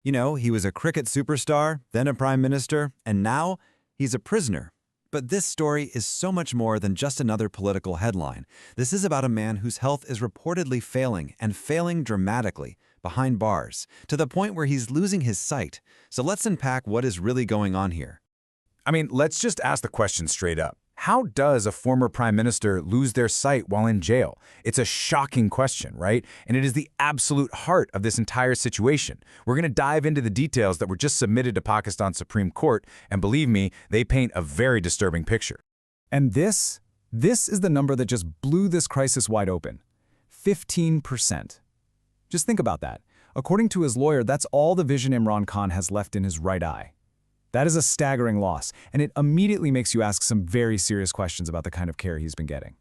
You know, he was a cricket superstar, then a prime minister, and now he's a prisoner. But this story is so much more than just another political headline. This is about a man whose health is reportedly failing, and failing dramatically, behind bars, to the point where he's losing his sight. So let's unpack what is really going on here. Let's just ask the question straight up. How does a former prime minister lose their sight while in jail? It's a shocking question, right? And it is the absolute heart of this entire situation. We're going to dive into the details that were just submitted to Pakistan's Supreme Court, and believe me, they paint a very disturbing picture. And this is the number that just blew this crisis wide open. 15%. Just think about that. According to his lawyer, that's all the vision Imran Khan has left in his right eye. That is a staggering loss, and it immediately makes you ask some very serious questions about the kind of care he's been getting.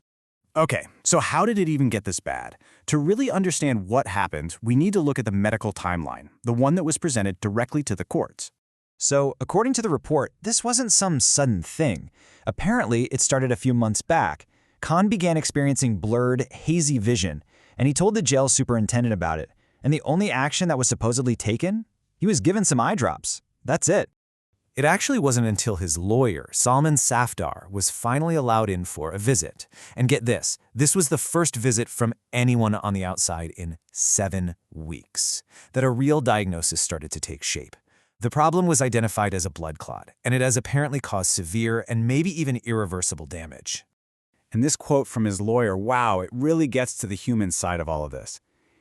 Okay, so how did it even get this bad? To really understand what happened, we need to look at the medical timeline, the one that was presented directly to the courts. So, according to the report, this wasn't some sudden thing. Apparently, it started a few months back. Khan began experiencing blurred, hazy vision, and he told the jail superintendent about it. And the only action that was supposedly taken? He was given some eye drops. That's it. It actually wasn't until his lawyer, Salman Safdar, was finally allowed in for a visit. And get this was the first visit from anyone on the outside in 7 weeks, that a real diagnosis started to take shape. The problem was identified as a blood clot, and it has apparently caused severe and maybe even irreversible damage. And this quote from his lawyer, wow, it really gets to the human side of all of this.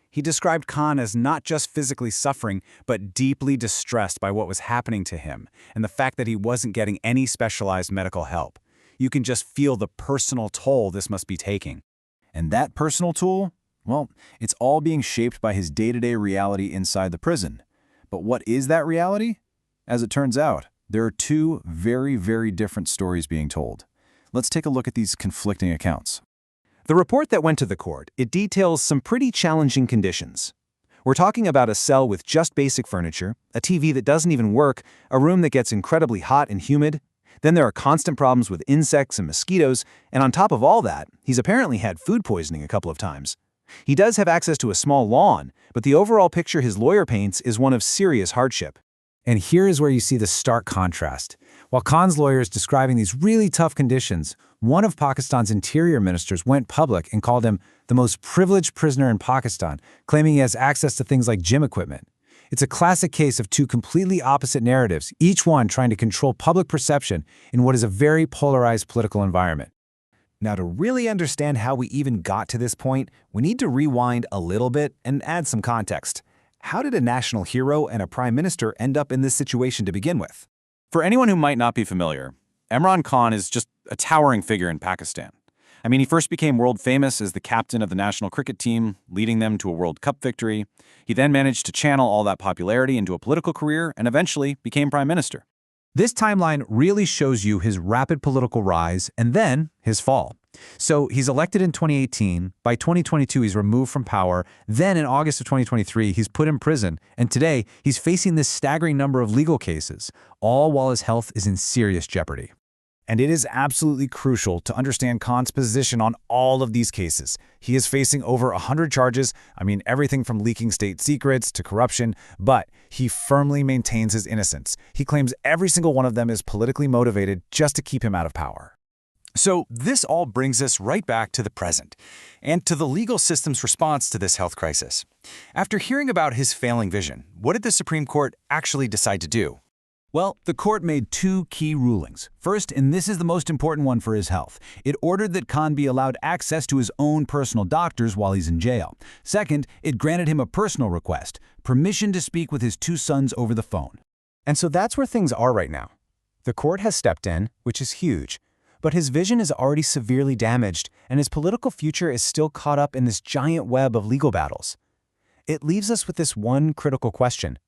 He described Khan as not just physically suffering, but deeply distressed by what was happening to him and the fact that he wasn't getting any specialized medical help. You can just feel the personal toll this must be taking. And that personal toll? Well, it's all being shaped by his day-to-day reality inside the prison. But what is that reality? As it turns out, there are two very, very different stories being told. Let's take a look at these conflicting accounts. The report that went to the court, it details some pretty challenging conditions. We're talking about a cell with just basic furniture, a TV that doesn't even work, a room that gets incredibly hot and humid. Then there are constant problems with insects and mosquitoes, and on top of all that, he's apparently had food poisoning a couple of times. He does have access to a small lawn, but the overall picture his lawyer paints is one of serious hardship. And here is where you see the stark contrast. While Khan's lawyer is describing these really tough conditions, one of Pakistan's interior ministers went public and called him the most privileged prisoner in Pakistan, claiming he has access to things like gym equipment. It's a classic case of two completely opposite narratives, each one trying to control public perception in what is a very polarized political environment. Now, to really understand how we even got to this point, we need to rewind a little bit and add some context. How did a national hero and a prime minister end up in this situation to begin with? For anyone who might not be familiar, Imran Khan is just a towering figure in Pakistan. He first became world famous as the captain of the national cricket team, leading them to a World Cup victory. He then managed to channel all that popularity into a political career and eventually became prime minister. This timeline really shows you his rapid political rise and then his fall. So he's elected in 2018, by 2022 he's removed from power, then in August of 2023 he's put in prison, and today he's facing this staggering number of legal cases, all while his health is in serious jeopardy. And it is absolutely crucial to understand Khan's position on all of these cases. He is facing over 100 charges, everything from leaking state secrets to corruption, but he firmly maintains his innocence. He claims every single one of them is politically motivated just to keep him out of power. So this all brings us right back to the present, and to the legal system's response to this health crisis. After hearing about his failing vision, what did the Supreme Court actually decide to do? Well, the court made two key rulings. First, and this is the most important one for his health, it ordered that Khan be allowed access to his own personal doctors while he's in jail. Second, it granted him a personal request, permission to speak with his two sons over the phone. And so that's where things are right now. The court has stepped in, which is huge. But his vision is already severely damaged, and his political future is still caught up in this giant web of legal battles. It leaves us with this one critical question.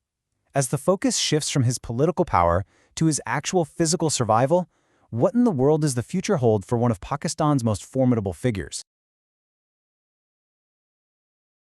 As the focus shifts from his political power to his actual physical survival, what in the world does the future hold for one of Pakistan's most formidable figures?